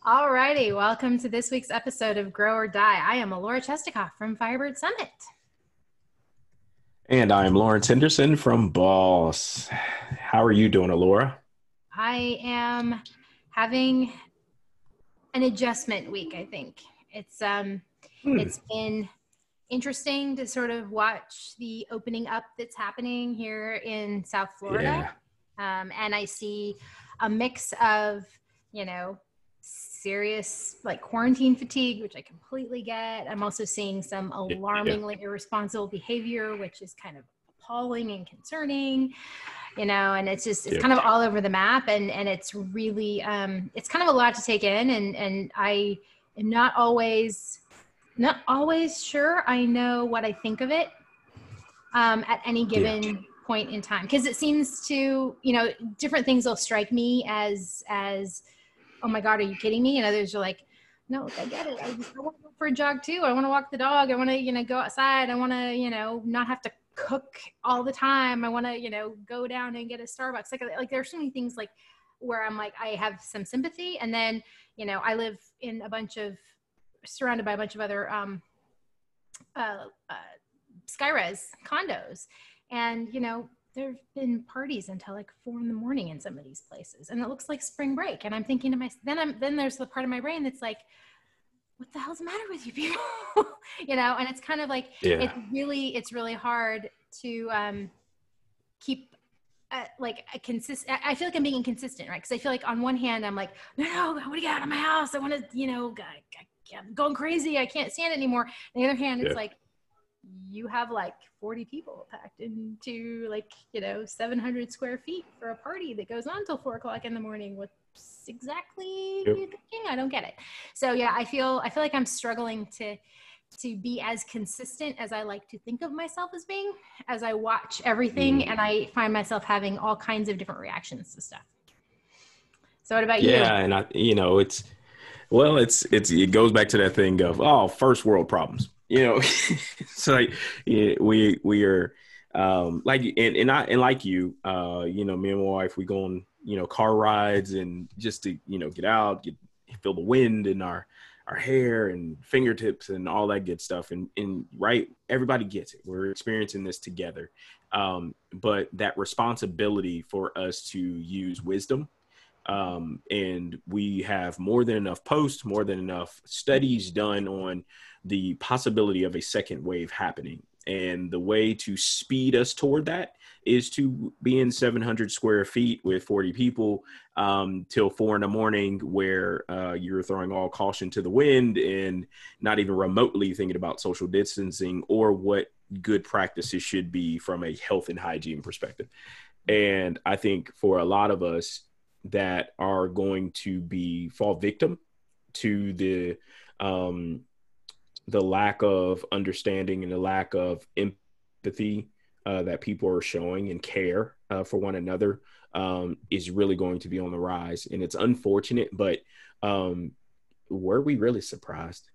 All righty, welcome to this week's episode of Grow or Die. I am Laura Chestikoff from Firebird Summit. And I am Lawrence Henderson from Boss. How are you doing, Alora? I am having an adjustment week, I think. Hmm. It's been interesting to sort of watch the opening up that's happening here in South Florida. Yeah. And I see a mix of, you know, serious like quarantine fatigue, which I completely get. I'm also seeing some Yeah. alarmingly irresponsible behavior, which is kind of appalling and concerning, and it's Yeah. kind of all over the map, and it's really it's kind of a lot to take in, and I am not always sure I know what I think of it at any Yeah. given point in time, because it seems to, different things will strike me as oh my God, are you kidding me? And others are like, no, I get it. I want to go for a jog too. I want to walk the dog. I want to, go outside. I want to, not have to cook all the time. I want to, go down and get a Starbucks. Like there's so many things like where I'm like, I have some sympathy. And then, I live in surrounded by a bunch of other uh, uh, Skyres condos. And, there have been parties until like 4 a.m. in some of these places, and it looks like spring break. And I'm thinking to myself, then there's the part of my brain that's like, what the hell's the matter with you people? And it's kind of like, Yeah. it's really hard to keep like a consistent. I feel like I'm being inconsistent, right? Because I feel like on one hand, I'm like, no, I want to get out of my house. I want to, I'm going crazy. I can't stand it anymore. On the other hand, it's Yeah. like, you have like 40 people packed into like 700 square feet for a party that goes on till 4 o'clock in the morning. What's exactly Yep. you thinking? I don't get it. So yeah, I feel like I'm struggling to be as consistent as I like to think of myself as being, as I watch everything, Mm. and I find myself having all kinds of different reactions to stuff. So what about you? Yeah. And it goes back to that thing of, first world problems, it's like, yeah, we are, like, and like you, me and my wife, we go on, car rides and just to, get out, feel the wind in our hair and fingertips and all that good stuff. And right, everybody gets it. We're experiencing this together. But that responsibility for us to use wisdom, and we have more than enough posts, more than enough studies done on the possibility of a second wave happening. And the way to speed us toward that is to be in 700 square feet with 40 people till 4 a.m, where you're throwing all caution to the wind and not even remotely thinking about social distancing or what good practices should be from a health and hygiene perspective. And I think for a lot of us that are going to fall victim to the lack of understanding and the lack of empathy that people are showing and care for one another is really going to be on the rise. And it's unfortunate, but were we really surprised?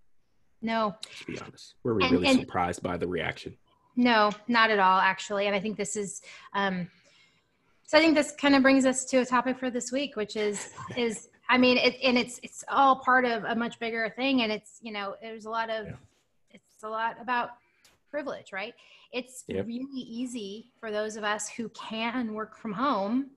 No. Let's be honest. Were we really And surprised by the reaction? no, not at all, actually. And I think this is so I think this kind of brings us to a topic for this week, which is I mean, it's all part of a much bigger thing, and it's, there's a lot of Yeah. it's a lot about privilege, right? It's Yep. really easy for those of us who can work from home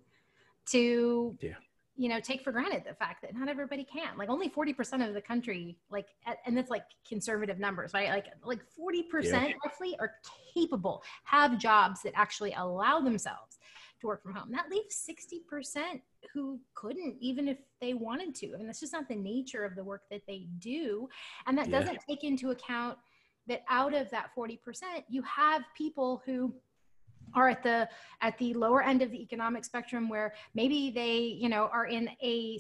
to, Yeah. take for granted the fact that not everybody can. Like only 40% of the country, like, and that's like conservative numbers, right? Like Yeah. 40% roughly are capable, have jobs that actually allow themselves to work from home. That leaves 60% who couldn't, even if they wanted to. I mean, that's just not the nature of the work that they do. And that Yeah. doesn't take into account that out of that 40%, you have people who are at the lower end of the economic spectrum, where maybe they, are in a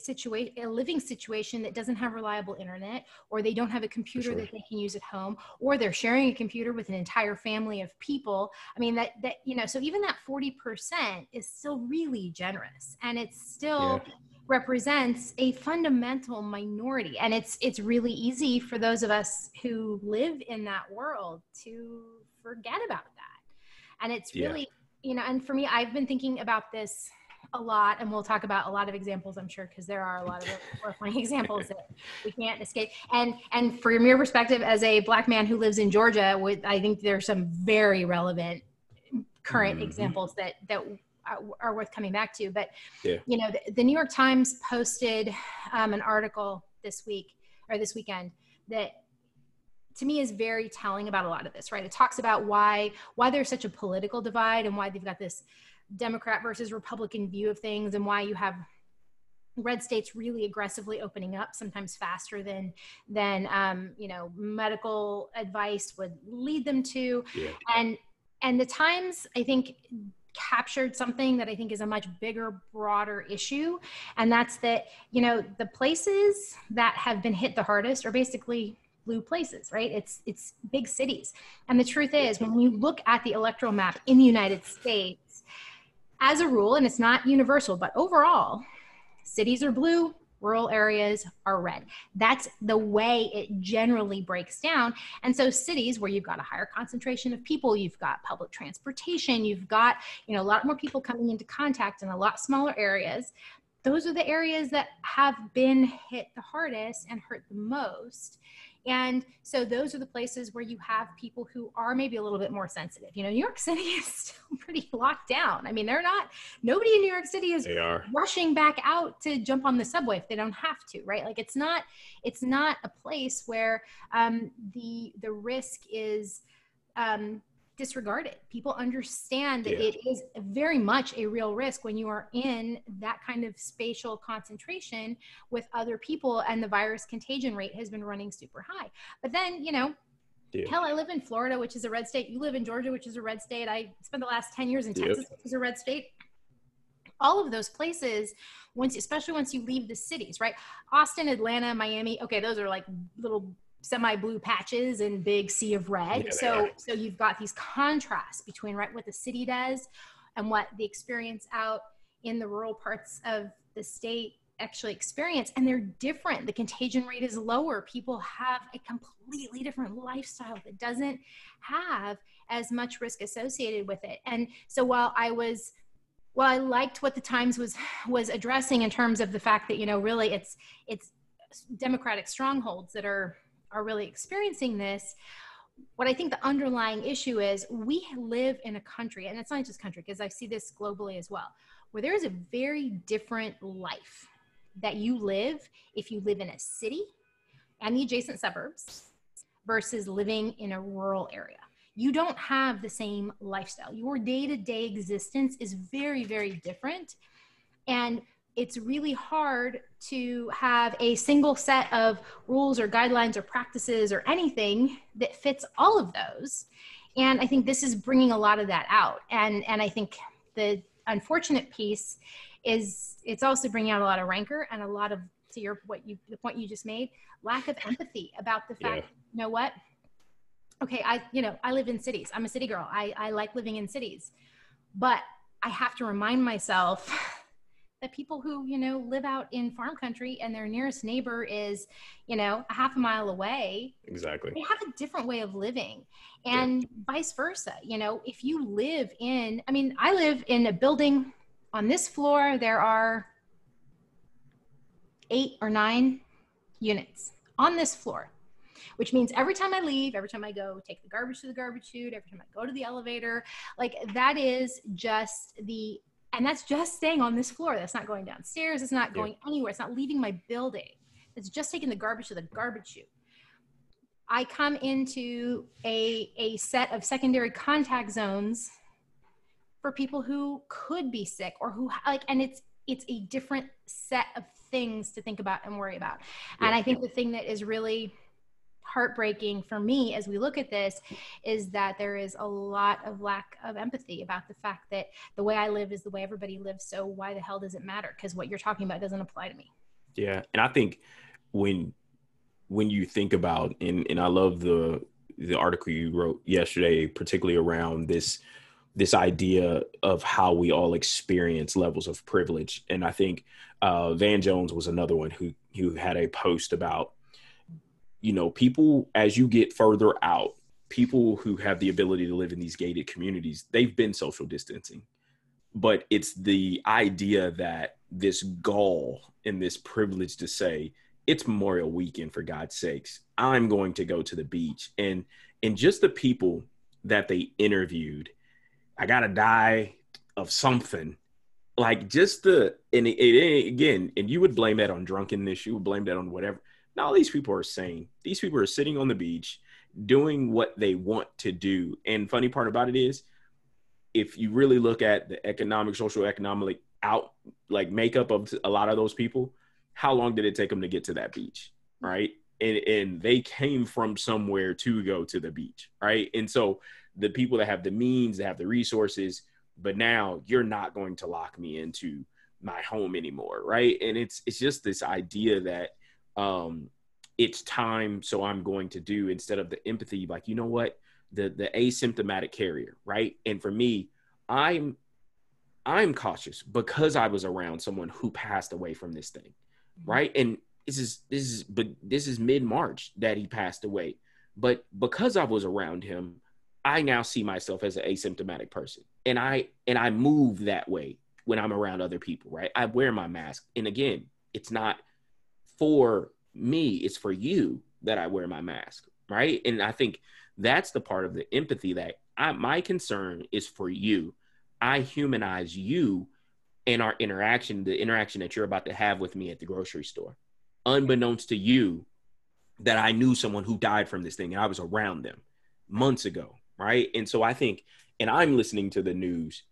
living situation that doesn't have reliable internet, or they don't have a For computer sure. that they can use at home, or they're sharing a computer with an entire family of people. I mean, that so even that 40% is still really generous, and it's Yeah. still represents a fundamental minority. And it's really easy for those of us who live in that world to forget about that. And it's Yeah. really, and for me, I've been thinking about this a lot, and we'll talk about a lot of examples, I'm sure, because there are a lot of horrifying examples that we can't escape. And from your perspective as a Black man who lives in Georgia, I think there's some very relevant current examples that are worth coming back to. But you know, the New York Times posted an article this weekend that to me is very telling about a lot of this, right? It talks about why there's such a political divide and why they've got this Democrat versus Republican view of things, and why you have red states really aggressively opening up, sometimes faster than you know, medical advice would lead them to. And the Times, I think, captured something that I think is a much bigger, broader issue, and that's that, you know, the places that have been hit the hardest are basically blue places, right? It's big cities. And the truth is, when you look at the electoral map in the United States, as a rule, and it's not universal, but overall, cities are blue, rural areas are red. That's the way it generally breaks down. And so cities where you've got a higher concentration of people, you've got public transportation, you've got, you know, a lot more people coming into contact in a lot smaller areas. Those are the areas that have been hit the hardest and hurt the most. And so those are the places where you have people who are maybe a little bit more sensitive. You know, New York City is still pretty locked down. I mean, nobody in New York City is rushing back out to jump on the subway if they don't have to, right? Like it's not a place where the risk is disregarded. People understand that it is very much a real risk when you are in that kind of spatial concentration with other people, and the virus contagion rate has been running super high. But then, you know, hell, I live in Florida, which is a red state. You live in Georgia, which is a red state. I spent the last 10 years in Texas, which is a red state. All of those places, especially once you leave the cities, right? Austin, Atlanta, Miami, okay, those are like little semi-blue patches and big sea of red. So you've got these contrasts between what the city does and what the experience out in the rural parts of the state actually experience. And they're different. The contagion rate is lower. People have a completely different lifestyle that doesn't have as much risk associated with it. And so while I liked what the Times was addressing in terms of the fact that, you know, really it's Democratic strongholds that are really experiencing this, what I think the underlying issue is, we live in a country, and it's not just country, because I see this globally as well, where there is a very different life that you live if you live in a city and the adjacent suburbs versus living in a rural area. You don't have the same lifestyle. Your day-to-day existence is very, very different. And it's really hard to have a single set of rules or guidelines or practices or anything that fits all of those. And I think this is bringing a lot of that out. And I think the unfortunate piece is it's also bringing out a lot of rancor and a lot of, the point you just made, lack of empathy about the fact, you know what? Okay, I live in cities. I'm a city girl. I like living in cities, but I have to remind myself that people who, you know, live out in farm country and their nearest neighbor is, you know, a half a mile away. Exactly. They have a different way of living, and vice versa. You know, if you live in, I live in a building. On this floor, there are 8 or 9 units on this floor, which means every time I leave, every time I go take the garbage to the garbage chute, every time I go to the elevator, like that is just and that's just staying on this floor. That's not going downstairs. It's not going anywhere. It's not leaving my building. It's just taking the garbage to the garbage chute. I come into a set of secondary contact zones for people who could be sick or who and it's a different set of things to think about and worry about. And I think the thing that is really heartbreaking for me as we look at this is that there is a lot of lack of empathy about the fact that the way I live is the way everybody lives. So why the hell does it matter? Because what you're talking about doesn't apply to me. Yeah. And I think when you think about, and I love the article you wrote yesterday, particularly around this idea of how we all experience levels of privilege. And I think Van Jones was another one who had a post about, you know, people, as you get further out, people who have the ability to live in these gated communities, they've been social distancing. but it's the idea that this gall and this privilege to say it's Memorial Weekend, for God's sakes, I'm going to go to the beach. And just the people that they interviewed, I gotta die of something. Like just again, and you would blame that on drunkenness, you would blame that on whatever. Now these people are sane. These people are sitting on the beach doing what they want to do. And funny part about it is, if you really look at the economic, social, economic makeup of a lot of those people, how long did it take them to get to that beach, right? And they came from somewhere to go to the beach, right? And so the people that have the means, that have the resources, but now you're not going to lock me into my home anymore, right? And it's just this idea that it's time, so I'm going to do, instead of the empathy, like, you know what, the asymptomatic carrier, right? And for me, I'm cautious because I was around someone who passed away from this thing, right? And this is mid-March that he passed away, but because I was around him, I now see myself as an asymptomatic person, and I move that way when I'm around other people, right? I wear my mask, and again, it's not for me, it's for you that I wear my mask, right? And I think that's the part of the empathy that my concern is for you. I humanize you in our interaction, the interaction that you're about to have with me at the grocery store, unbeknownst to you, that I knew someone who died from this thing and I was around them months ago, right? And so I think, and I'm listening to the news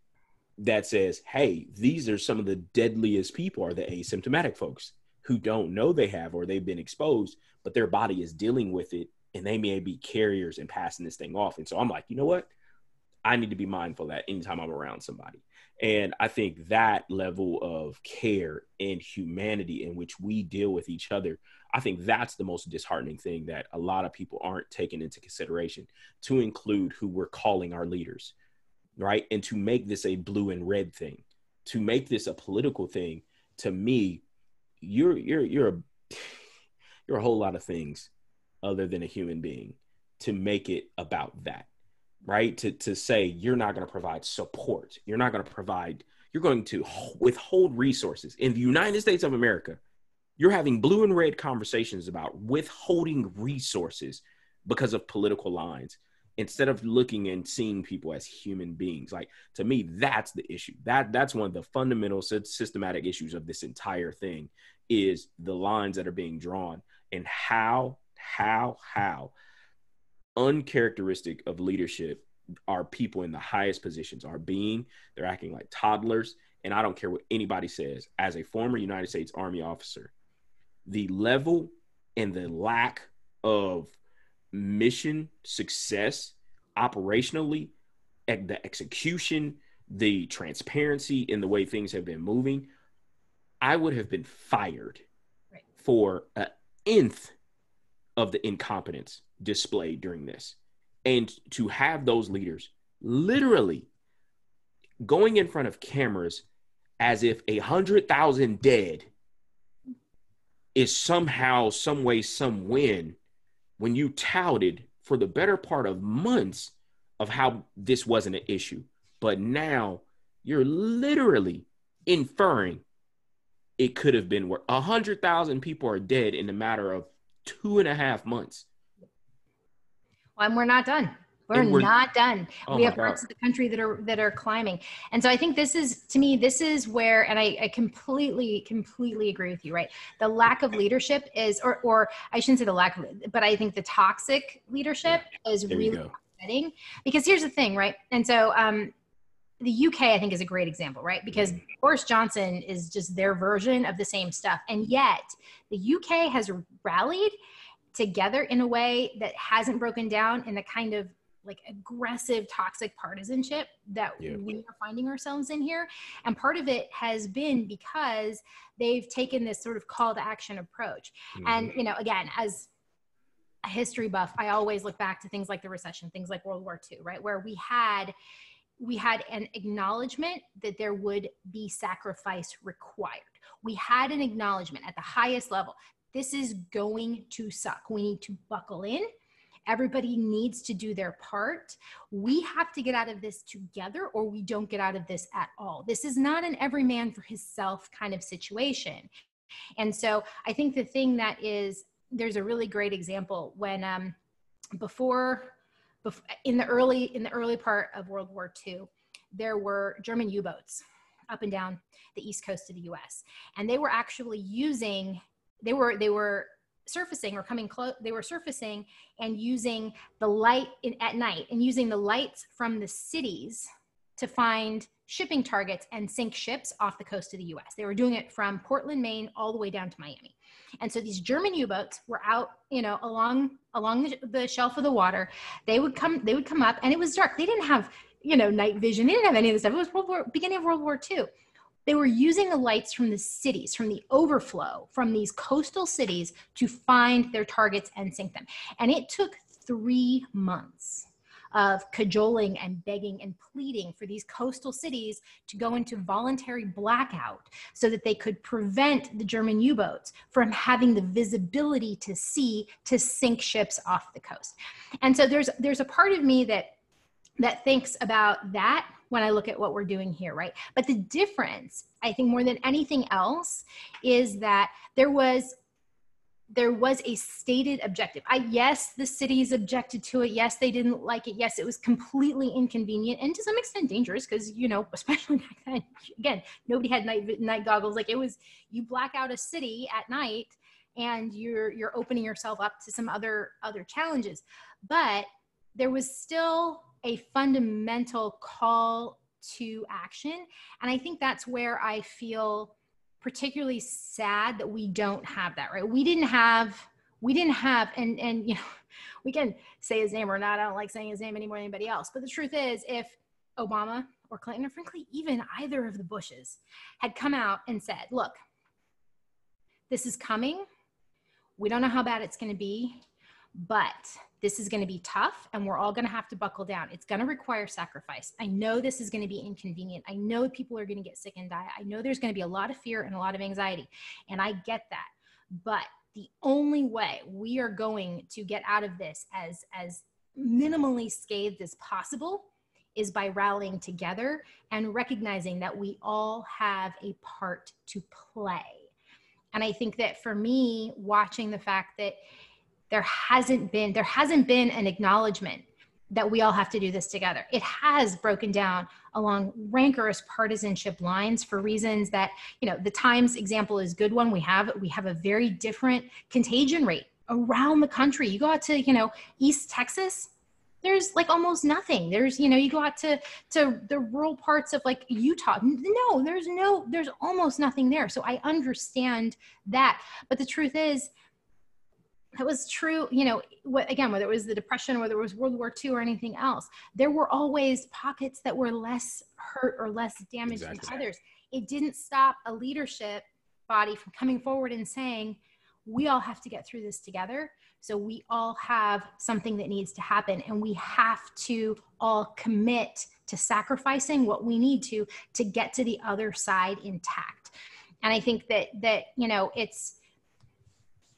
that says, hey, these are some of the deadliest people, are the asymptomatic folks who don't know they have, or they've been exposed, but their body is dealing with it, and they may be carriers and passing this thing off. And so I'm like, you know what? I need to be mindful of that anytime I'm around somebody. And I think that level of care and humanity in which we deal with each other, I think that's the most disheartening thing that a lot of people aren't taking into consideration, to include who we're calling our leaders, right? And to make this a blue and red thing, to make this a political thing, to me, you're a whole lot of things other than a human being to make it about that, right? To say you're not going to provide support, you're going to withhold resources. In the United States of America, you're having blue and red conversations about withholding resources because of political lines, instead of looking and seeing people as human beings. Like, to me, that's the issue. That's one of the fundamental systematic issues of this entire thing, is the lines that are being drawn, and how uncharacteristic of leadership are people in the highest positions are being. They're acting like toddlers. And I don't care what anybody says, as a former United States Army officer, the level and the lack of mission success operationally, the execution, the transparency in the way things have been moving, I would have been fired for an nth of the incompetence displayed during this. And to have those leaders literally going in front of cameras as if 100,000 dead is somehow, some way, some win, when you touted for the better part of months of how this wasn't an issue. But now you're literally inferring it could have been where 100,000 people are dead in a matter of 2.5 months. Well, and we're not done. We're not done. Oh, we have parts of the country that are climbing. And so I think this is, to me, this is where, and I completely agree with you, right? The lack of leadership is, or I shouldn't say the lack of, but I think the toxic leadership is really upsetting, because here's the thing, right? And so the UK, I think, is a great example, right? Because Boris Johnson is just their version of the same stuff. And yet the UK has rallied together in a way that hasn't broken down in the kind of like aggressive, toxic partisanship that we are finding ourselves in here. And part of it has been because they've taken this sort of call to action approach. And, you know, again, as a history buff, I always look back to things like the recession, things like World War II, right? Where we had an acknowledgement that there would be sacrifice required. We had an acknowledgement at the highest level. This is going to suck. We need to buckle in Everybody needs to do their part. We have to get out of this together, or we don't get out of this at all. This is not an every man for himself kind of situation. And so I think the thing that is, there's a really great example when before in the early part of World War II, there were German U-boats up and down the east coast of the US. And they were actually using, they were surfacing or coming close, they were surfacing and using the light at night and using the lights from the cities to find shipping targets and sink ships off the coast of the US. They were doing it from Portland, Maine, all the way down to Miami. And so these German U-boats were out, along the shelf of the water. They would come up, and it was dark. They didn't have, night vision. They didn't have any of this stuff. It was beginning of World War II. They were using the lights from the cities, from the overflow, from these coastal cities to find their targets and sink them. And it took 3 months of cajoling and begging and pleading for these coastal cities to go into voluntary blackout so that they could prevent the German U-boats from having the visibility to see to sink ships off the coast. And so there's a part of me that thinks about that when I look at what we're doing here, right? But the difference, I think more than anything else, is that there was a stated objective. Yes, the cities objected to it. Yes, they didn't like it. Yes, it was completely inconvenient and to some extent dangerous because, especially back then, again, nobody had night goggles. Like, it was, you black out a city at night and you're opening yourself up to some other challenges. But there was still a fundamental call to action. And I think that's where I feel particularly sad that we don't have that, right? We didn't have, and we can say his name or not. I don't like saying his name any more than anybody else. But the truth is, if Obama or Clinton, or frankly, even either of the Bushes had come out and said, look, this is coming. We don't know how bad it's going to be, but this is going to be tough and we're all going to have to buckle down. It's going to require sacrifice. I know this is going to be inconvenient. I know people are going to get sick and die. I know there's going to be a lot of fear and a lot of anxiety. And I get that. But the only way we are going to get out of this as minimally scathed as possible is by rallying together and recognizing that we all have a part to play. And I think that for me, watching the fact that there hasn't been an acknowledgement that we all have to do this together. It has broken down along rancorous partisanship lines for reasons that, the Times example is a good one. We have a very different contagion rate around the country. You go out to, East Texas, there's like almost nothing. There's, you go out to the rural parts of like Utah. No, there's almost nothing there. So I understand that. But the truth is, that was true, whether it was the Depression, whether it was World War II or anything else, there were always pockets that were less hurt or less damaged than others. It didn't stop a leadership body from coming forward and saying, we all have to get through this together. So we all have something that needs to happen, and we have to all commit to sacrificing what we need to get to the other side intact. And I think that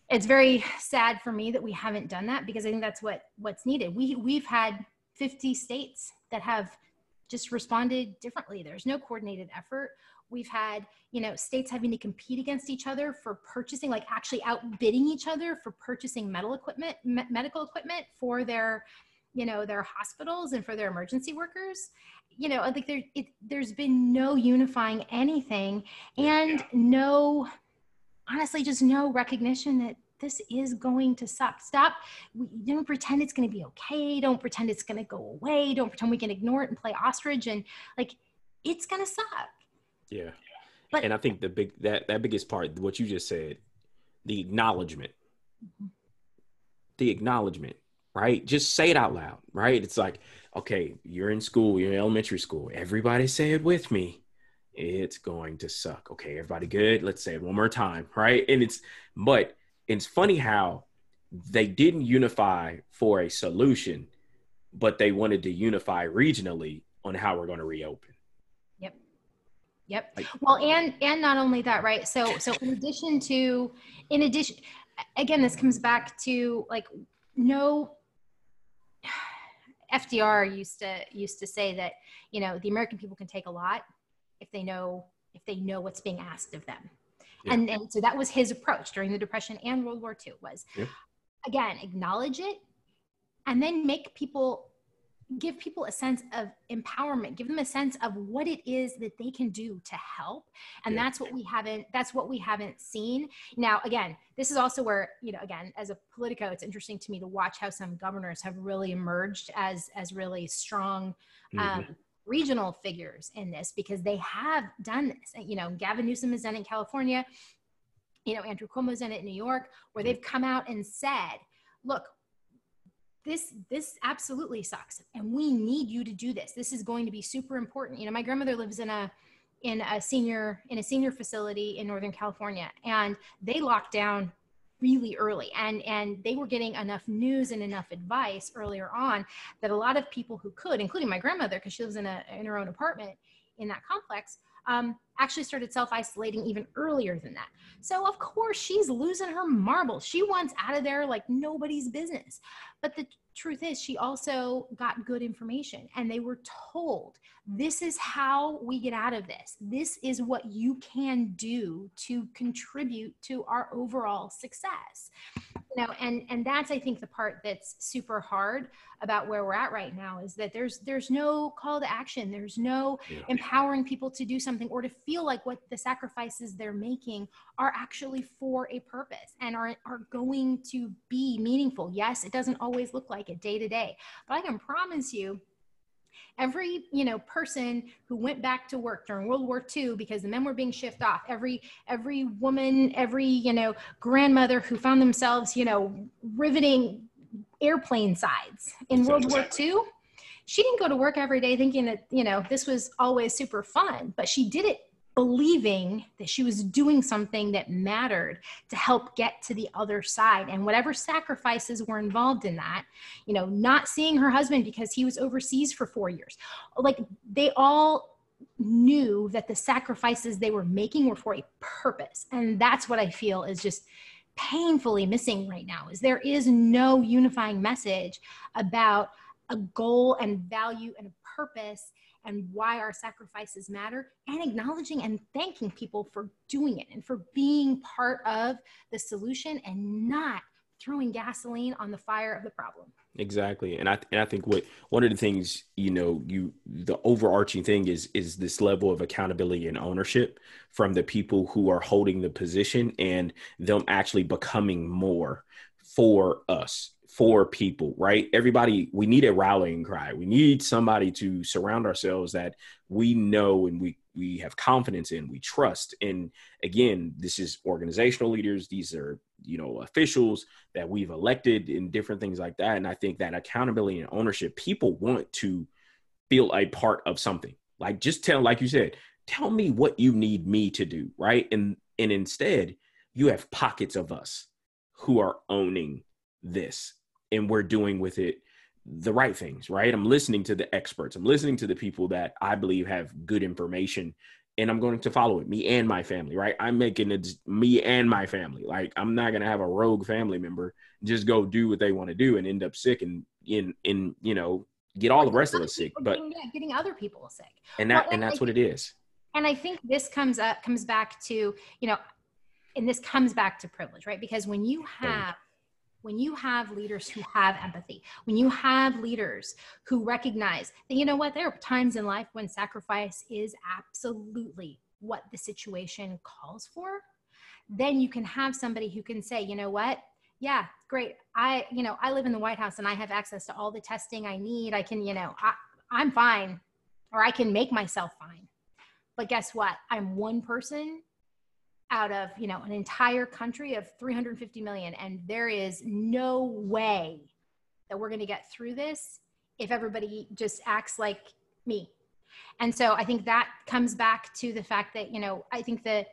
it's very sad for me that we haven't done that, because I think that's what's needed. We've had 50 states that have just responded differently. There's no coordinated effort. We've had, states having to compete against each other for purchasing, like actually outbidding each other for purchasing medical equipment for their, their hospitals and for their emergency workers. I think there's been no unifying anything, and honestly, just no recognition that this is going to suck. Don't pretend it's going to be okay. Don't pretend it's going to go away. Don't pretend we can ignore it and play ostrich, and it's going to suck. Yeah. And I think that biggest part, what you just said, the acknowledgement, right? Just say it out loud, right? It's like, okay, you're in school, you're in elementary school. Everybody say it with me. It's going to suck. Okay, everybody good? Let's say it one more time, right? And it's funny how they didn't unify for a solution, but they wanted to unify regionally on how we're going to reopen. Yep. Well, and not only that, right? So in addition, again, this comes back to no FDR used to say that, you know, the American people can take a lot if they know what's being asked of them. Yeah. And so that was his approach during the Depression and World War II was, again, acknowledge it and then give people a sense of empowerment, give them a sense of what it is that they can do to help. And that's what we haven't seen. Now, again, this is also where, you know, again, as a Politico, it's interesting to me to watch how some governors have really emerged as really strong, regional figures in this, because they have done this. You know, Gavin Newsom is done it in California, you know, Andrew Cuomo's done it in New York, where they've come out and said, look, this absolutely sucks, and we need you to do this. This is going to be super important. You know, my grandmother lives in a senior facility in Northern California, and they locked down really early, and they were getting enough news and enough advice earlier on that a lot of people who could, including my grandmother, because she lives in her own apartment in that complex, actually started self-isolating even earlier than that. So of course she's losing her marbles. She wants out of there like nobody's business. But the truth is, she also got good information, and they were told, this is how we get out of this. This is what you can do to contribute to our overall success. You know, and that's, I think, the part that's super hard about where we're at right now, is that there's no call to action. There's no empowering people to do something or to feel like what the sacrifices they're making are actually for a purpose and are going to be meaningful. Yes, it doesn't always look like it day to day, but I can promise you, every, you know, person who went back to work during World War II because the men were being shipped off, every woman, every, you know, grandmother who found themselves, you know, riveting airplane sides in World War II, she didn't go to work every day thinking that, you know, this was always super fun, but she did it believing that she was doing something that mattered to help get to the other side. And whatever sacrifices were involved in that, you know, not seeing her husband because he was overseas for 4 years, like, they all knew that the sacrifices they were making were for a purpose. And that's what I feel is just painfully missing right now, is there is no unifying message about a goal and value and a purpose and why our sacrifices matter, and acknowledging and thanking people for doing it and for being part of the solution and not throwing gasoline on the fire of the problem. Exactly. And I think one of the things, you know, the overarching thing is this level of accountability and ownership from the people who are holding the position, and them actually becoming more for us, for people, right? Everybody, we need a rallying cry. We need somebody to surround ourselves that we know and we have confidence in, we trust. And again, this is organizational leaders. These are, you know, officials that we've elected and different things like that. And I think that accountability and ownership, people want to feel a part of something. Like, just like you said, tell me what you need me to do, right? And instead, you have pockets of us who are owning this, and we're doing with it the right things, right? I'm listening to the experts. I'm listening to the people that I believe have good information, and I'm going to follow it, me and my family, right? I'm making it me and my family. Like, I'm not going to have a rogue family member just go do what they want to do and end up sick and you know, get all the rest of us sick, but getting other people sick. And that's what it is. And I think this comes back to, you know, and this comes back to privilege, right? Because when you have leaders who have empathy, when you have leaders who recognize that, you know what, there are times in life when sacrifice is absolutely what the situation calls for, then you can have somebody who can say, you know what, yeah, great. I live in the White House and I have access to all the testing I need. I can, you know, I'm fine, or I can make myself fine. But guess what? I'm one person out of, you know, an entire country of 350 million. And there is no way that we're going to get through this if everybody just acts like me. And so I think that comes back to the fact that, you know, I think that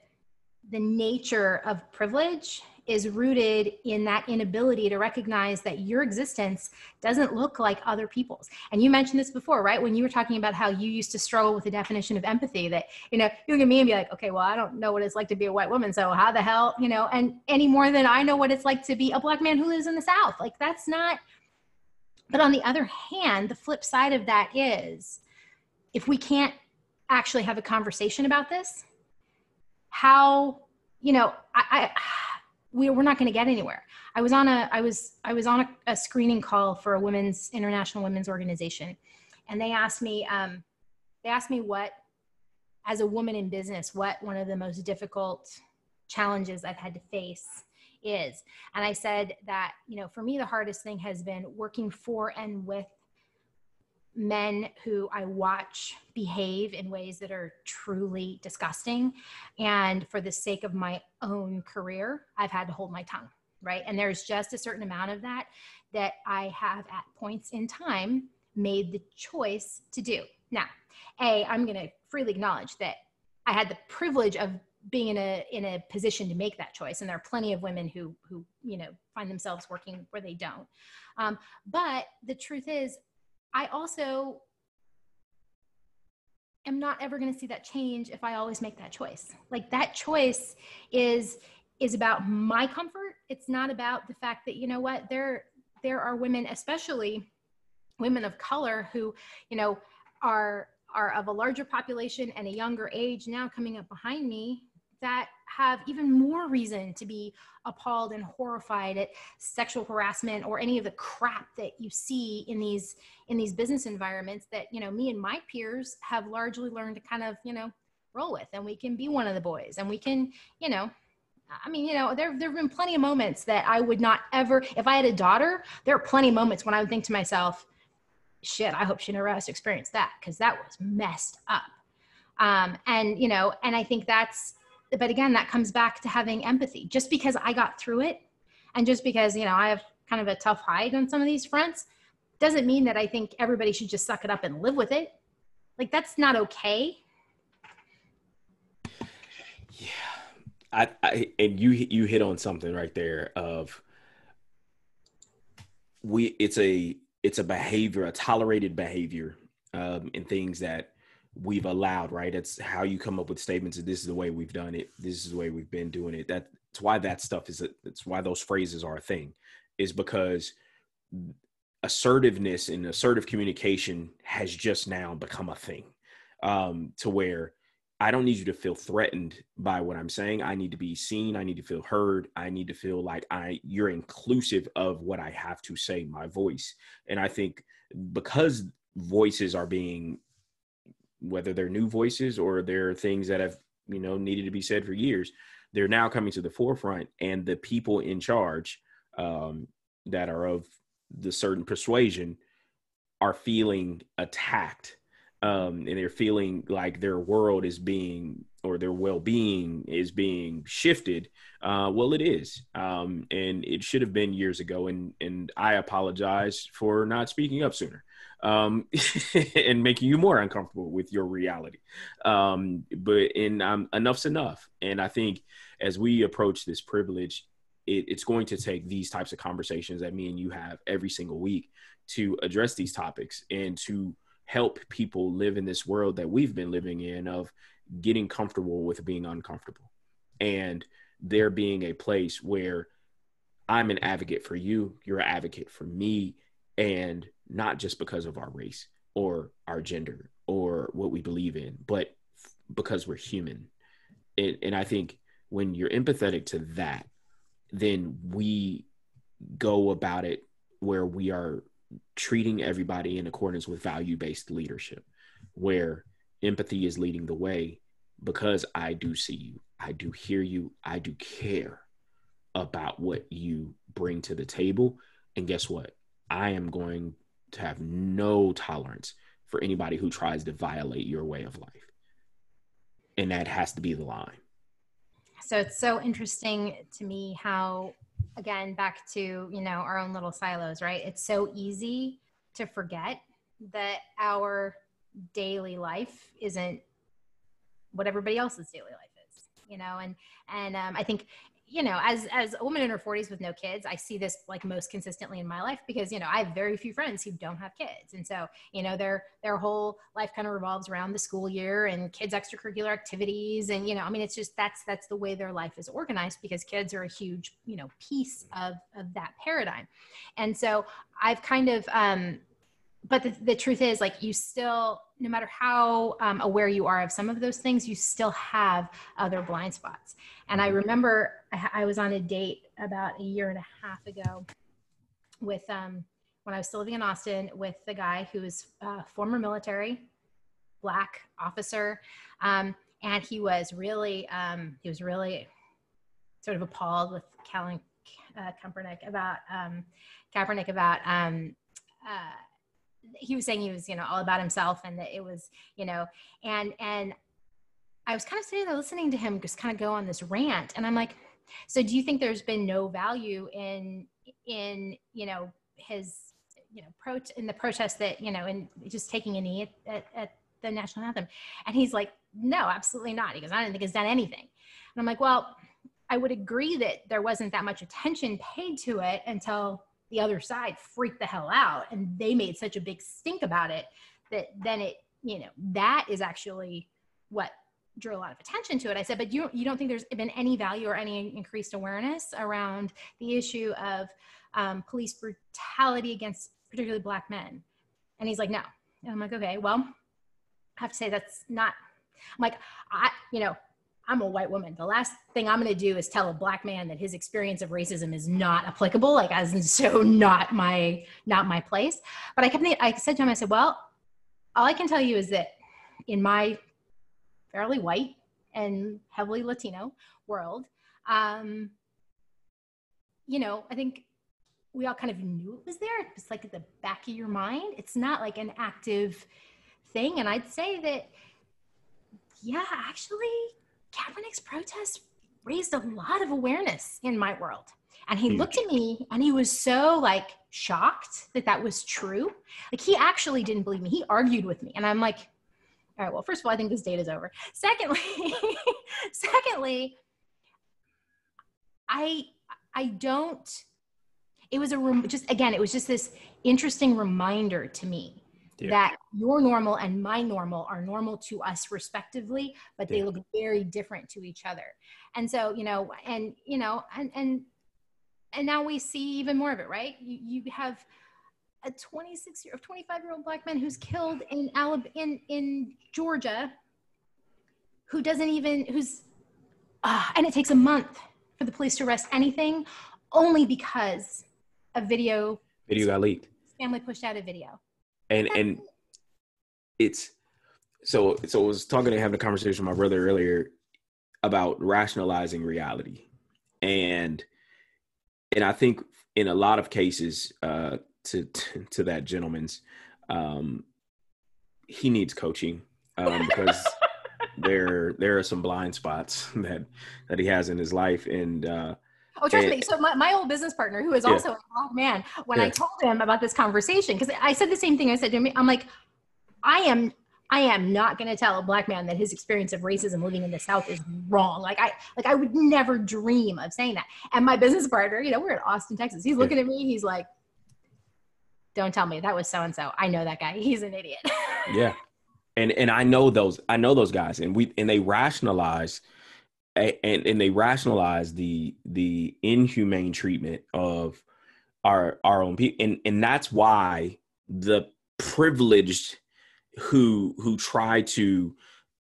the nature of privilege is rooted in that inability to recognize that your existence doesn't look like other people's. And you mentioned this before, right? When you were talking about how you used to struggle with the definition of empathy, that, you know, you look at me and be like, okay, well, I don't know what it's like to be a white woman. So how the hell, you know, and any more than I know what it's like to be a Black man who lives in the South. Like, that's not But on the other hand, the flip side of that is, if we can't actually have a conversation about this, how, you know, we're not going to get anywhere. I was on a screening call for a international women's organization, and they asked me what, as a woman in business, what one of the most difficult challenges I've had to face is. And I said that, you know, for me, the hardest thing has been working for and with men who I watch behave in ways that are truly disgusting. And for the sake of my own career, I've had to hold my tongue, right? And there's just a certain amount of that I have at points in time made the choice to do. Now, I'm going to freely acknowledge that I had the privilege of being in a position to make that choice. And there are plenty of women who, you know, find themselves working where they don't. But the truth is, I also am not ever going to see that change if I always make that choice. Like, that choice is about my comfort. It's not about the fact that, you know what, there are women, especially women of color, who, you know, are of a larger population and a younger age now coming up behind me, that have even more reason to be appalled and horrified at sexual harassment or any of the crap that you see in these business environments that, you know, me and my peers have largely learned to kind of, you know, roll with. And we can be one of the boys, and we can, you know, I mean, you know, there have been plenty of moments that I would not ever, if I had a daughter, there are plenty of moments when I would think to myself, shit, I hope she never has to experience that, because that was messed up. And, you know, and I think but again, that comes back to having empathy. Just because I got through it, and just because, you know, I have kind of a tough hide on some of these fronts, doesn't mean that I think everybody should just suck it up and live with it. Like, that's not okay. Yeah. And you hit on something right there of it's a behavior, a tolerated behavior, and things that we've allowed, right? It's how you come up with statements that this is the way we've done it. This is the way we've been doing it. That's why that stuff it's why those phrases are a thing, is because assertiveness and assertive communication has just now become a thing, to where I don't need you to feel threatened by what I'm saying. I need to be seen. I need to feel heard. I need to feel like you're inclusive of what I have to say, my voice. And I think because voices are being, whether they're new voices or they're things that have, you know, needed to be said for years, they're now coming to the forefront, and the people in charge, that are of the certain persuasion, are feeling attacked, and they're feeling like their world is being, or their well-being is being shifted. Well, it is, and it should have been years ago. And I apologize for not speaking up sooner, and making you more uncomfortable with your reality. But enough's enough. And I think as we approach this privilege, it's going to take these types of conversations that me and you have every single week to address these topics and to help people live in this world that we've been living in, of getting comfortable with being uncomfortable, and there being a place where I'm an advocate for you, you're an advocate for me, and not just because of our race or our gender or what we believe in, but because we're human. And I think when you're empathetic to that, then we go about it where we are treating everybody in accordance with value-based leadership, where empathy is leading the way, because I do see you, I do hear you, I do care about what you bring to the table. And guess what? I am going to have no tolerance for anybody who tries to violate your way of life. And that has to be the line. So it's so interesting to me how, again, back to, you know, our own little silos, right? It's so easy to forget that our daily life isn't what everybody else's daily life is, you know? And I think, you know, as a woman in her 40s with no kids, I see this like most consistently in my life because, you know, I have very few friends who don't have kids. And so, you know, their whole life kind of revolves around the school year and kids' extracurricular activities. And, you know, I mean, it's just, that's the way their life is organized because kids are a huge, you know, piece of that paradigm. And so I've kind of, but the truth is, like, you still, no matter how aware you are of some of those things, you still have other blind spots. And I remember I was on a date about a year and a half ago with, when I was still living in Austin, with the guy who was former military, Black officer. And he was really sort of appalled with Kaepernick about, he was saying he was, you know, all about himself and that it was, you know, and I was kind of sitting there listening to him just kind of go on this rant. And I'm like, so do you think there's been no value in, you know, his, you know, in the protest that, you know, and just taking a knee at the national anthem? And he's like, no, absolutely not. He goes, I don't think it's done anything. And I'm like, well, I would agree that there wasn't that much attention paid to it until the other side freaked the hell out and they made such a big stink about it that then it, you know, that is actually what drew a lot of attention to it. I said, but you don't think there's been any value or any increased awareness around the issue of police brutality against particularly Black men? And he's like, no. And I'm like, okay, well, I have to say that's not, I'm like, you know, I'm a white woman. The last thing I'm going to do is tell a Black man that his experience of racism is not applicable, like, as in, so not my place. But I said to him, I said, well, all I can tell you is that in my fairly white and heavily Latino world, you know, I think we all kind of knew it was there. It's like at the back of your mind. It's not like an active thing. And I'd say that, yeah, actually, Kaepernick's protest raised a lot of awareness in my world. And he looked at me and he was so like shocked that was true. Like, he actually didn't believe me. He argued with me. And I'm like, all right, well, first of all, I think this date is over. Secondly, I don't, it was it was just this interesting reminder to me that your normal and my normal are normal to us respectively, but they look very different to each other. And so, you know, and now we see even more of it, right? You have a 25-year-old Black man who's killed in Georgia, and it takes a month for the police to arrest anything, only because a video got leaked. His family pushed out a video. And it's so I was having a conversation with my brother earlier about rationalizing reality. And I think in a lot of cases, to that gentleman's, he needs coaching, because there are some blind spots that he has in his life. And trust me. So my old business partner, who is also a Black man, when I told him about this conversation, because I said the same thing I said to him, I'm like, I am not going to tell a Black man that his experience of racism living in the South is wrong. I would never dream of saying that. And my business partner, you know, we're in Austin, Texas. He's looking at me. He's like, don't tell me that was so-and-so. I know that guy. He's an idiot. Yeah. And I know those guys, and they rationalize they rationalize the inhumane treatment of our own people. And that's why the privileged who try to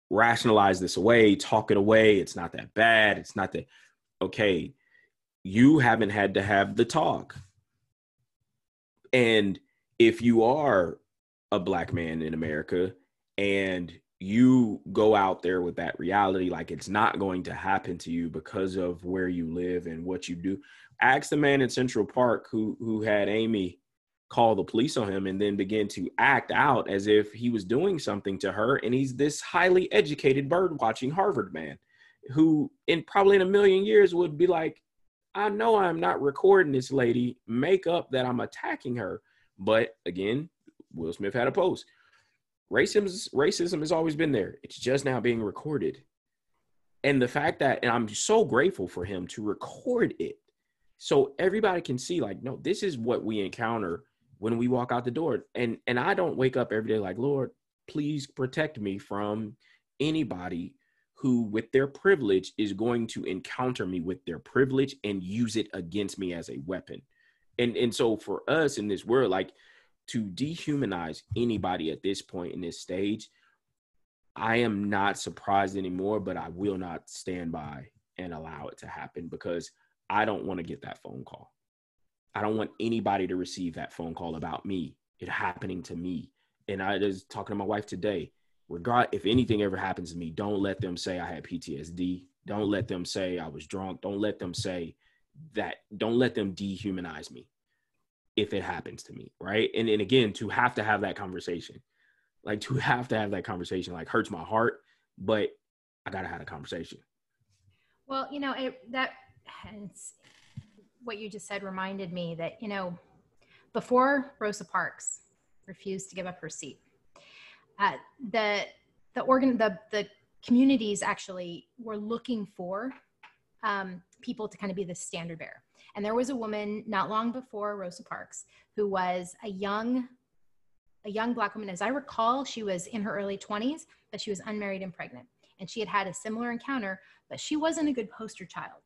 rationalize this away, talk it away, it's not that bad, it's not that, okay, you haven't had to have the talk. And if you are a Black man in America and you go out there with that reality, like it's not going to happen to you because of where you live and what you do. Ask the man in Central Park who had Amy call the police on him and then begin to act out as if he was doing something to her. And he's this highly educated bird watching Harvard man who probably in a million years would be like, I know I'm not recording this lady, make up that I'm attacking her. But again, Will Smith had a post. Racism has always been there. It's just now being recorded. And the fact that, and I'm so grateful for him to record it so everybody can see, like, no, this is what we encounter when we walk out the door. And I don't wake up every day like, Lord, please protect me from anybody who with their privilege is going to encounter me with their privilege and use it against me as a weapon. And so for us in this world, like, to dehumanize anybody at this point in this stage, I am not surprised anymore, but I will not stand by and allow it to happen, because I don't want to get that phone call. I don't want anybody to receive that phone call about me, it happening to me. And I was talking to my wife today, if anything ever happens to me, don't let them say I had PTSD. Don't let them say I was drunk. Don't let them say that. Don't let them dehumanize me if it happens to me, right? And again, to have that conversation, like hurts my heart, but I gotta have a conversation. Well, what you just said reminded me that, before Rosa Parks refused to give up her seat, the communities actually were looking for people to kind of be the standard bearer. And there was a woman not long before Rosa Parks who was a young Black woman. As I recall, she was in her early 20s, but she was unmarried and pregnant. And she had had a similar encounter, but she wasn't a good poster child.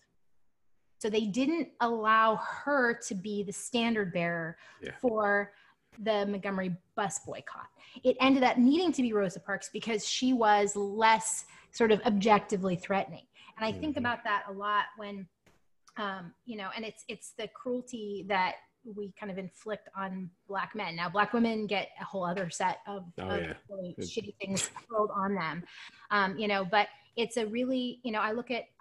So they didn't allow her to be the standard bearer for the Montgomery bus boycott. It ended up needing to be Rosa Parks because she was less sort of objectively threatening. And I think about that a lot when, and it's the cruelty that we kind of inflict on Black men. Now, Black women get a whole other set of really shitty things hurled on them, but it's a really, I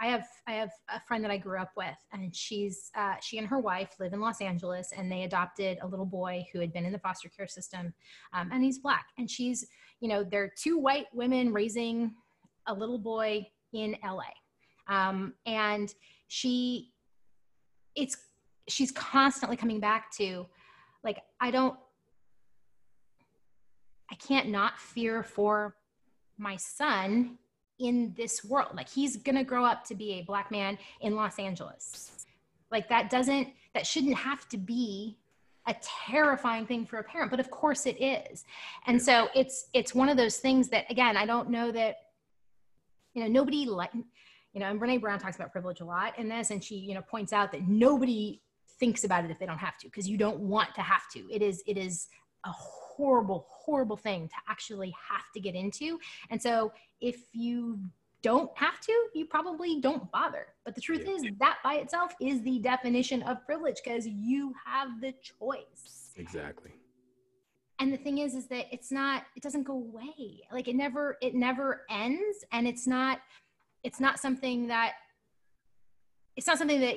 have a friend that I grew up with, and she and her wife live in Los Angeles, and they adopted a little boy who had been in the foster care system, and he's Black. And she's, they're two white women raising a little boy in LA. And she's constantly coming back to, like, I can't not fear for my son in this world. Like, he's going to grow up to be a Black man in Los Angeles. Like, that shouldn't have to be a terrifying thing for a parent, but of course it is. And so it's one of those things that, again, I don't know that, nobody and Brene Brown talks about privilege a lot in this. And she, points out that nobody thinks about it if they don't have to, because you don't want to have to. It is a horrible, horrible thing to actually have to get into. And so if you don't have to, you probably don't bother. But the truth is that by itself is the definition of privilege, because you have the choice. Exactly. And the thing is that it doesn't go away. Like, it never ends. And it's not something that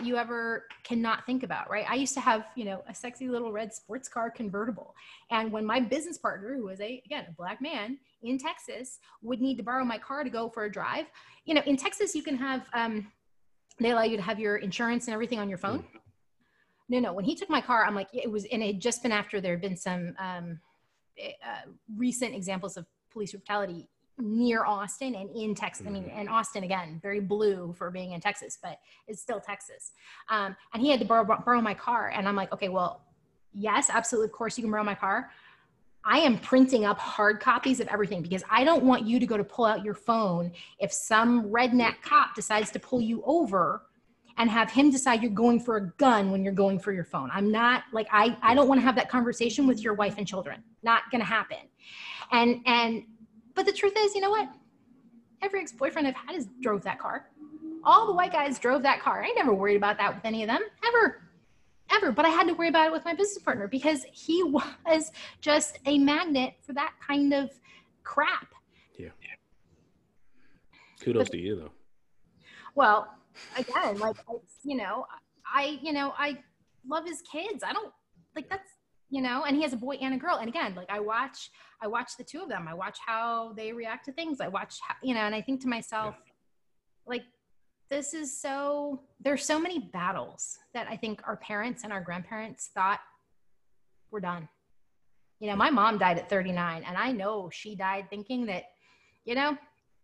you ever cannot think about, right? I used to have, a sexy little red sports car convertible. And when my business partner, who was a Black man in Texas, would need to borrow my car to go for a drive, in Texas, you can have, they allow you to have your insurance and everything on your phone. No. When he took my car, I'm like, and it had just been after there had been some recent examples of police brutality near Austin and in Texas. I mean, and Austin, again, very blue for being in Texas, but it's still Texas. And he had to borrow my car. And I'm like, okay, well, yes, absolutely. Of course you can borrow my car. I am printing up hard copies of everything, because I don't want you to go to pull out your phone if some redneck cop decides to pull you over and have him decide you're going for a gun when you're going for your phone. I'm not like, I don't want to have that conversation with your wife and children. Not going to happen. But the truth is, you know what? Every ex-boyfriend I've had drove that car. All the white guys drove that car. I never worried about that with any of them, ever. But I had to worry about it with my business partner, because he was just a magnet for that kind of crap. Yeah. Kudos to you, though. Well, again, like, I love his kids. I don't, like, that's, and he has a boy and a girl. And again, like, I watch the two of them. I watch how they react to things. I watch how, and I think to myself, like, there's so many battles that I think our parents and our grandparents thought were done. My mom died at 39, and I know she died thinking that,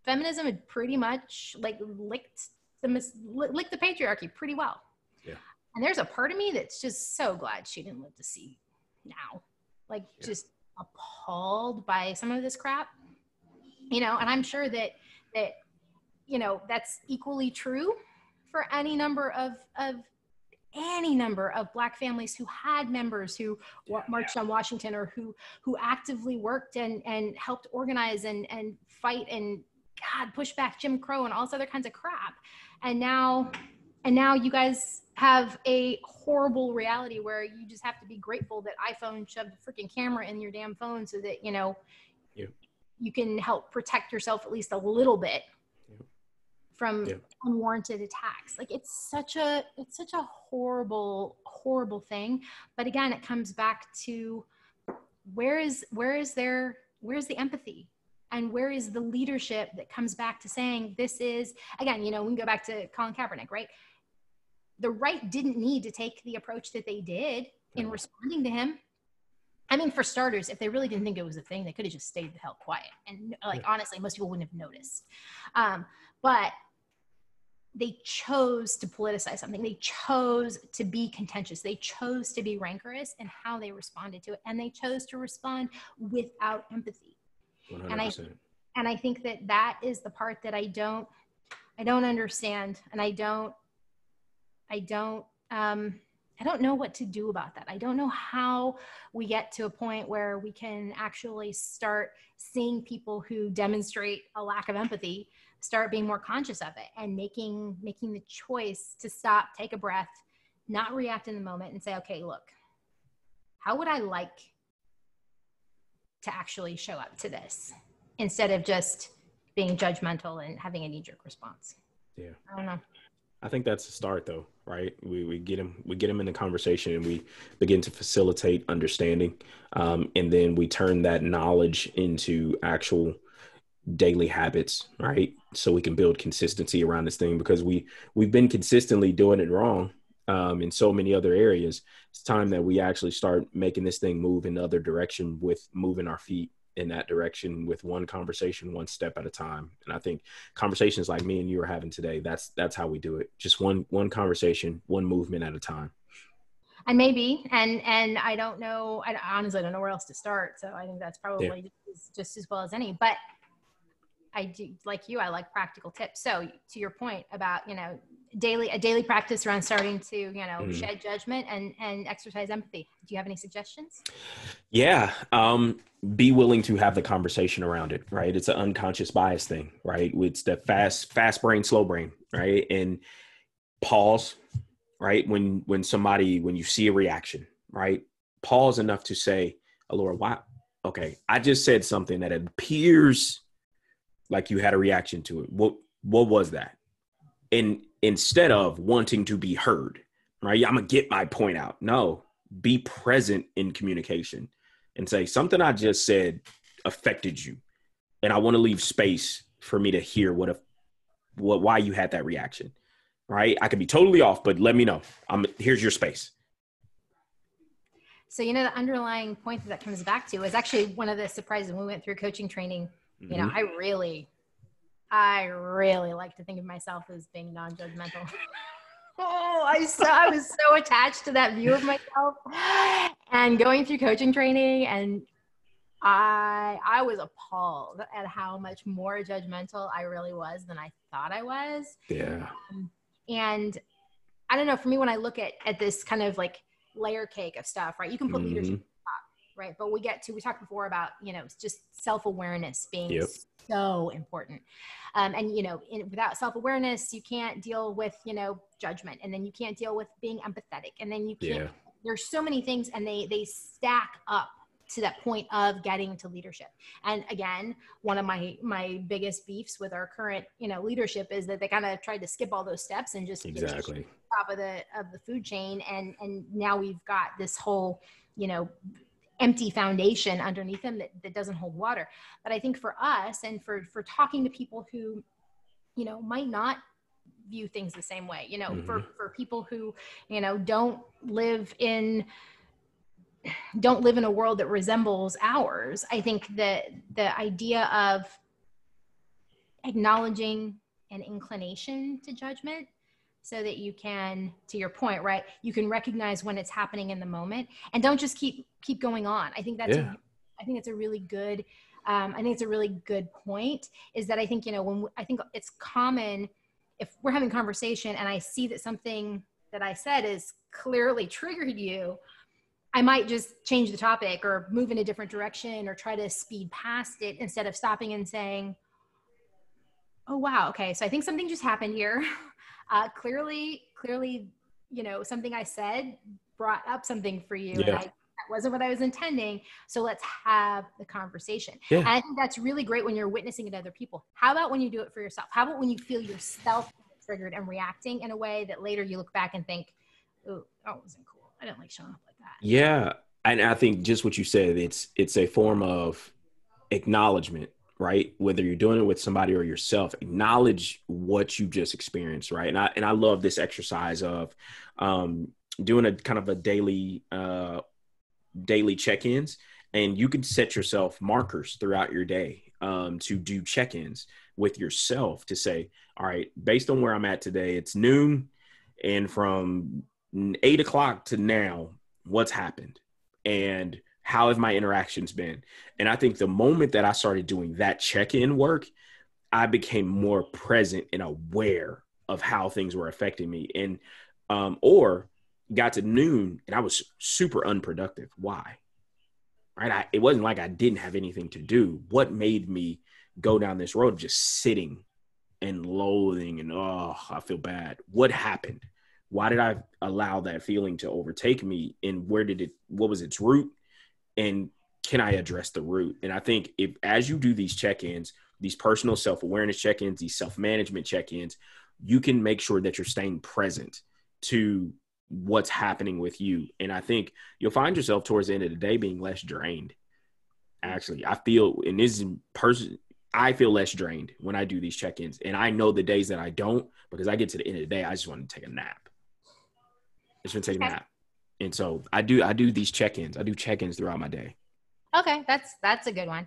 feminism had pretty much like licked the patriarchy pretty well. Yeah. And there's a part of me that's just so glad she didn't live to see now, like just appalled by some of this crap, you know. And I'm sure that you know, that's equally true for any number of Black families who had members who marched on Washington, or who actively worked and helped organize and fight and push back Jim Crow and all this other kinds of crap. And now you guys have a horrible reality where you just have to be grateful that iPhone shoved a freaking camera in your damn phone so that, you know, you can help protect yourself at least a little bit from unwarranted attacks. Like it's such a horrible thing. But again, it comes back to where is the empathy, and where is the leadership that comes back to saying, this is, again, you know, we can go back to Colin Kaepernick, right? The right didn't need to take the approach that they did in responding to him. I mean, for starters, if they really didn't think it was a thing, they could have just stayed the hell quiet. And like, honestly, most people wouldn't have noticed. But they chose to politicize something. They chose to be contentious. They chose to be rancorous in how they responded to it. And they chose to respond without empathy. 100%. And I think that is the part that I don't understand. And I don't know what to do about that. I don't know how we get to a point where we can actually start seeing people who demonstrate a lack of empathy start being more conscious of it, and making the choice to stop, take a breath, not react in the moment, and say, okay, look, how would I like to actually show up to this, instead of just being judgmental and having a knee-jerk response. Yeah. I don't know. I think that's the start, though, right? We get them in the conversation, and we begin to facilitate understanding, and then we turn that knowledge into actual daily habits, right? So we can build consistency around this thing, because we've been consistently doing it wrong in so many other areas. It's time that we actually start making this thing move in the other direction, with moving our feet in that direction, with one conversation, one step at a time. And I think conversations like me and you are having today, that's how we do it. Just one conversation, one movement at a time. And maybe, and I don't know, I honestly don't know where else to start. So I think that's probably just as well as any, but I do, like you, I like practical tips. So to your point about, you know, a daily practice around starting to, you know, shed judgment and exercise empathy. Do you have any suggestions? Yeah. Be willing to have the conversation around it, right? It's an unconscious bias thing, right? It's the fast brain, slow brain, right? And pause, right? When you see a reaction, right? Pause enough to say, oh, Lord, why? Okay, I just said something that appears like you had a reaction to it. What was that? And instead of wanting to be heard, right? I'm gonna get my point out. No, be present in communication and say, something I just said affected you, and I want to leave space for me to hear why you had that reaction, right? I could be totally off, but let me know. Here's your space. So, you know, the underlying point that comes back to is actually one of the surprises when we went through coaching training. You know, I really like to think of myself as being non-judgmental. I was so attached to that view of myself, and going through coaching training, and I was appalled at how much more judgmental I really was than I thought I was. Yeah. And I don't know, for me, when I look at this kind of like layer cake of stuff, right? You can put leadership right? But we talked before about, you know, just self-awareness being so important. And, you know, without self-awareness, you can't deal with, you know, judgment, and then you can't deal with being empathetic. And then you can't, there's so many things, and they stack up to that point of getting to leadership. And again, one of my biggest beefs with our current, you know, leadership is that they kind of tried to skip all those steps and just get to the top of the food chain. And now we've got this whole, you know, empty foundation underneath them that doesn't hold water. But I think for us, and for talking to people who, you know, might not view things the same way, you know, for people who, you know, don't live in a world that resembles ours, I think that the idea of acknowledging an inclination to judgment so that you can, to your point, right, you can recognize when it's happening in the moment and don't just keep going on. I think that's a really good I think it's a really good point, is that I think, I think it's common if we're having conversation and I see that something that I said is clearly triggered you, I might just change the topic or move in a different direction or try to speed past it instead of stopping and saying, oh, wow, okay, so I think something just happened here. Clearly, something I said brought up something for you, and that wasn't what I was intending. So let's have the conversation. Yeah. And I think that's really great when you're witnessing it to other people. How about when you do it for yourself? How about when you feel yourself triggered and reacting in a way that later you look back and think, oh, that wasn't cool. I didn't like showing up like that. Yeah. And I think just what you said, it's a form of acknowledgement, right? Whether you're doing it with somebody or yourself, acknowledge what you just experienced, right? And I love this exercise of doing a kind of a daily check-ins, and you can set yourself markers throughout your day to do check-ins with yourself to say, all right, based on where I'm at today, it's noon, and from 8 o'clock to now, what's happened and how have my interactions been? And I think the moment that I started doing that check-in work, I became more present and aware of how things were affecting me. And or got to noon and I was super unproductive. Why? Right? It wasn't like I didn't have anything to do. What made me go down this road of just sitting and loathing and, oh, I feel bad. What happened? Why did I allow that feeling to overtake me? And what was its root? And can I address the root? And I think as you do these check-ins, these personal self-awareness check-ins, these self-management check-ins, you can make sure that you're staying present to what's happening with you. And I think you'll find yourself towards the end of the day being less drained. Actually, I feel less drained when I do these check-ins. And I know the days that I don't, because I get to the end of the day, I just want to take a nap. I just want to take a nap. And so I do these check-ins. I do check-ins throughout my day. Okay. That's a good one.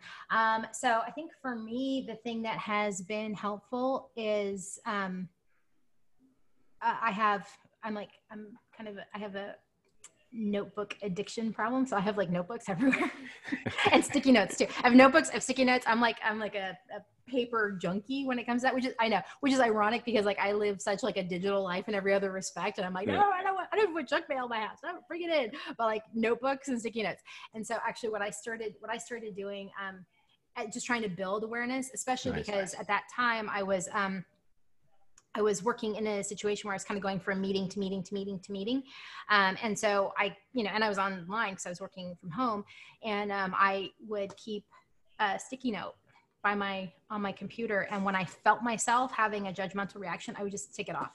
So I think for me, the thing that has been helpful is, I have a notebook addiction problem. So I have like notebooks everywhere and sticky notes too. I have notebooks, I have sticky notes. I'm like a paper junkie when it comes to that, which is ironic because like I live such like a digital life in every other respect. And I'm like, no, I don't want junk mail in my house. I don't bring it in, but like notebooks and sticky notes. And so actually what I started doing, just trying to build awareness, especially because at that time I was working in a situation where I was kind of going from meeting to meeting to meeting to meeting. And so and I was online because I was working from home, and I would keep a sticky note on my computer. And when I felt myself having a judgmental reaction, I would just tick it off.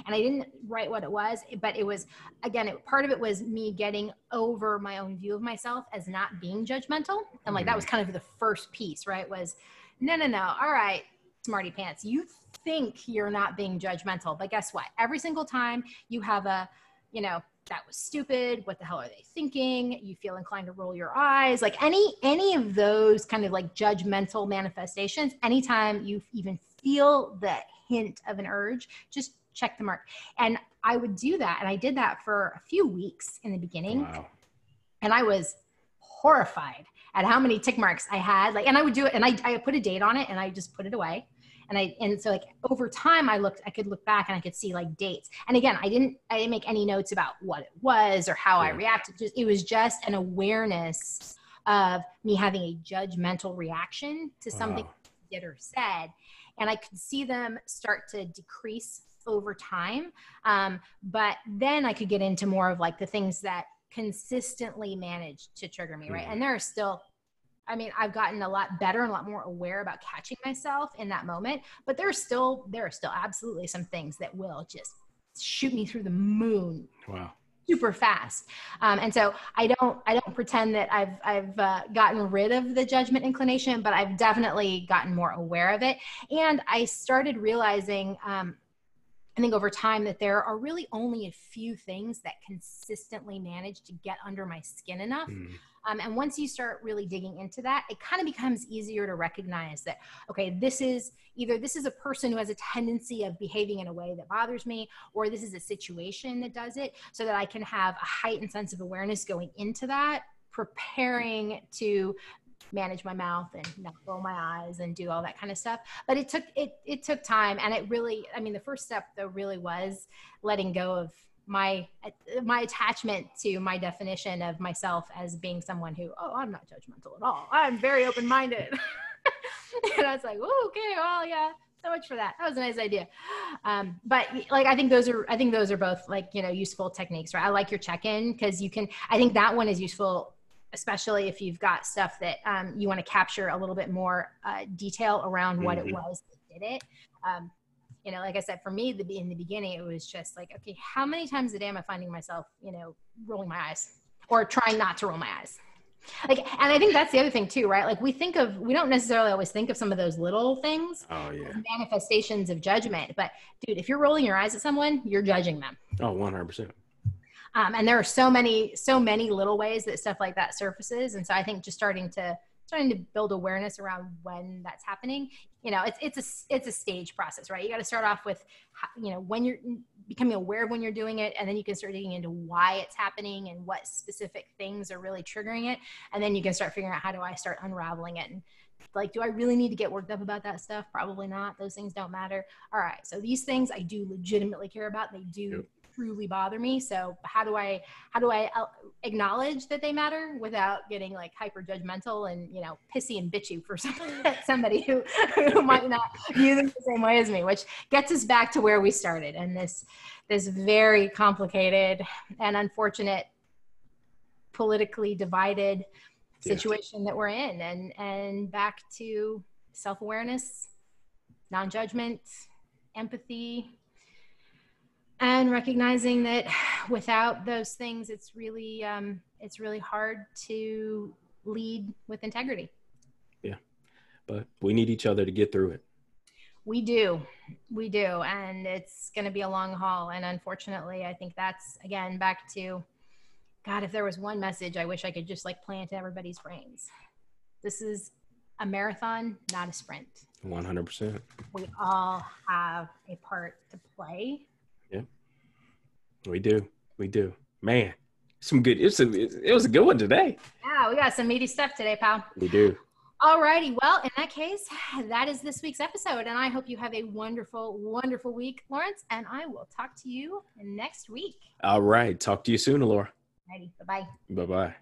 And I didn't write what it was, but it was, again, part of it was me getting over my own view of myself as not being judgmental. And like, that was kind of the first piece, right? Was no. All right, smarty pants, you think you're not being judgmental, but guess what? Every single time you have that was stupid, what the hell are they thinking? You feel inclined to roll your eyes, like any of those kind of like judgmental manifestations, anytime you even feel the hint of an urge, just check the mark. And I would do that. And I did that for a few weeks in the beginning. Wow. And I was horrified at how many tick marks I had. Like, and I would do it, and I put a date on it, and I just put it away. And so like over time I could look back and I could see like dates. And again, I didn't make any notes about what it was or how I reacted. It was just an awareness of me having a judgmental reaction to something I did or said. And I could see them start to decrease over time. But then I could get into more of like the things that consistently managed to trigger me. Right. And there are still, I've gotten a lot better and a lot more aware about catching myself in that moment, but there are still absolutely some things that will just shoot me through the moon. Wow. Super fast. And so I don't pretend that I've gotten rid of the judgment inclination, but I've definitely gotten more aware of it. And I started realizing, I think over time that there are really only a few things that consistently manage to get under my skin enough. And once you start really digging into that, it kind of becomes easier to recognize that, okay, this is a person who has a tendency of behaving in a way that bothers me, or this is a situation that does it, so that I can have a heightened sense of awareness going into that, preparing to manage my mouth and not roll my eyes and do all that kind of stuff. But it took time. And it really, I mean, the first step though really was letting go of my attachment to my definition of myself as being someone who, oh, I'm not judgmental at all. I'm very open-minded. And I was like, oh, okay, well, yeah, so much for that. That was a nice idea. But like, I think those are both like, useful techniques, right? I like your check-in because I think that one is useful, especially if you've got stuff that you want to capture a little bit more detail around what it was that did it. Like I said, for me, in the beginning, it was just like, okay, how many times a day am I finding myself, rolling my eyes or trying not to roll my eyes? Like, and I think that's the other thing too, right? Like we don't necessarily always think of some of those little things, manifestations of judgment. But dude, if you're rolling your eyes at someone, you're judging them. Oh, 100%. And there are so many little ways that stuff like that surfaces. And so I think just starting to build awareness around when that's happening, it's a stage process, right? You got to start off with, when you're becoming aware of when you're doing it, and then you can start digging into why it's happening and what specific things are really triggering it. And then you can start figuring out, how do I start unraveling it? And like, do I really need to get worked up about that stuff? Probably not. Those things don't matter. All right. So these things I do legitimately care about. They do truly bother me. So how do I acknowledge that they matter without getting like hyper judgmental and, pissy and bitchy for somebody who might not view them the same way as me, which gets us back to where we started, and this very complicated and unfortunate, politically divided situation that we're in, and back to self-awareness, non-judgment, empathy, and recognizing that without those things, it's really hard to lead with integrity. Yeah, but we need each other to get through it. We do, and it's going to be a long haul. And unfortunately, I think that's, again, back to, God, if there was one message I wish I could just like plant in everybody's brains. This is a marathon, not a sprint. 100%. We all have a part to play. Yeah, we do. Man, it was a good one today. Yeah, we got some meaty stuff today, pal. We do. All righty. Well, in that case, that is this week's episode. And I hope you have a wonderful, wonderful week, Lawrence. And I will talk to you next week. All right. Talk to you soon, Laura. Righty. Bye-bye. Bye-bye.